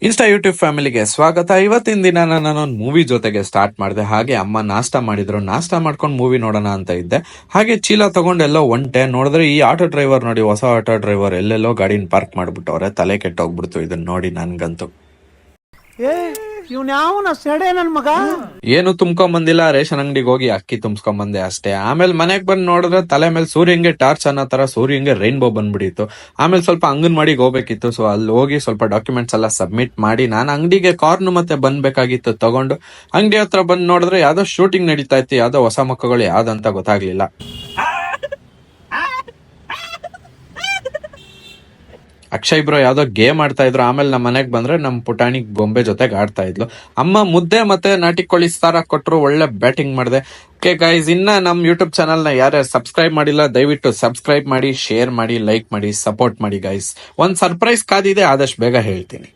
Insta YouTube ಫ್ಯಾಮಿಲಿಗೆ ಸ್ವಾಗತ. ಇವತ್ತಿನ ದಿನ ನಾನೊಂದು ಮೂವಿ ಜೊತೆಗೆ ಸ್ಟಾರ್ಟ್ ಮಾಡಿದೆ. ಹಾಗೆ ಅಮ್ಮ ನಾಷ್ಟ ಮಾಡಿದ್ರು, ನಾಷ್ಟ ಮಾಡ್ಕೊಂಡು ಮೂವಿ ನೋಡೋಣ ಅಂತ ಇದ್ದೆ. ಹಾಗೆ ಚೀಲ ತಗೊಂಡೆಲ್ಲೋ ಒಂಟೆ. ನೋಡಿದ್ರೆ ಈ ಆಟೋ ಡ್ರೈವರ್ ನೋಡಿ, ಹೊಸ ಆಟೋ ಡ್ರೈವರ್ ಎಲ್ಲೆಲ್ಲೋ ಗಾಡಿನ ಪಾರ್ಕ್ ಮಾಡ್ಬಿಟ್ಟವ್ರೆ. ತಲೆ ಕೆಟ್ಟೋಗ್ಬಿಡ್ತು ಇದನ್ನ ನೋಡಿ ನನ್ಗಂತೂ. ಏನು ತುಂಬ್ಕೊಂಡ್ ಬಂದಿಲ್ಲ, ರೇಷನ್ ಅಂಗಡಿಗೆ ಹೋಗಿ ಅಕ್ಕಿ ತುಂಬಿಸ್ಕೊಂಡ್ ಬಂದೆ ಅಷ್ಟೇ. ಆಮೇಲೆ ಮನೆಗ್ ಬಂದ್ ನೋಡಿದ್ರೆ ತಲೆ ಮೇಲೆ ಸೂರ್ಯಂಗೆ ಟಾರ್ಚ್ ಅನ್ನೋ ತರ ಸೂರ್ಯಂಗೆ ರೈನ್ಬೋ ಬಂದ್ಬಿಡಿತ್ತು. ಆಮೇಲೆ ಸ್ವಲ್ಪ ಅಂಗನವಾಡಿಗೆ ಹೋಗ್ಬೇಕಿತ್ತು. ಸೊ ಅಲ್ಲಿ ಹೋಗಿ ಸ್ವಲ್ಪ ಡಾಕ್ಯುಮೆಂಟ್ಸ್ ಎಲ್ಲ ಸಬ್ಮಿಟ್ ಮಾಡಿ ನಾನು ಅಂಗಡಿಗೆ ಕಾರ್ನ್ ಮತ್ತೆ ಬಂದ್ಬೇಕಾಗಿತ್ತು ತಗೊಂಡು ಅಂಗಡಿ ಹತ್ರ ಬಂದ್ ನೋಡಿದ್ರೆ ಯಾವ್ದೋ ಶೂಟಿಂಗ್ ನಡೀತಾ ಇತ್ತು. ಯಾವ್ದೋ ಹೊಸ ಮಕ್ಕಳು ಯಾವ್ದಂತ ಗೊತ್ತಾಗ್ಲಿಲ್ಲ. ಅಕ್ಷಯ್ ಬ್ರೋ ಯಾವ್ದೋ ಗೇಮ್ ಆಡ್ತಾ ಇದ್ರು. ಆಮೇಲೆ ನಮ್ಮ ಮನೆಗ್ ಬಂದ್ರೆ ನಮ್ ಪುಟಾಣಿ ಗೊಂಬೆ ಜೊತೆಗೆ ಆಡ್ತಾ ಇದ್ಲು. ಅಮ್ಮ ಮುದ್ದೆ ಮತ್ತೆ ನಾಟಿ ಕೋಳಿ ಸಾರ ಕೊಟ್ರು, ಒಳ್ಳೆ ಬ್ಯಾಟಿಂಗ್ ಮಾಡಿದೆ. ಓಕೆ ಗೈಸ್, ಇನ್ನ ನಮ್ ಯೂಟ್ಯೂಬ್ ಚಾನಲ್ ನ ಯಾರ್ಯಾರು ಸಬ್ಸ್ಕ್ರೈಬ್ ಮಾಡಿಲ್ಲ ದಯವಿಟ್ಟು ಸಬ್ಸ್ಕ್ರೈಬ್ ಮಾಡಿ, ಶೇರ್ ಮಾಡಿ, ಲೈಕ್ ಮಾಡಿ, ಸಪೋರ್ಟ್ ಮಾಡಿ ಗೈಸ್. ಒಂದ್ ಸರ್ಪ್ರೈಸ್ ಕಾದಿದೆ, ಆದಷ್ಟು ಬೇಗ ಹೇಳ್ತೀನಿ.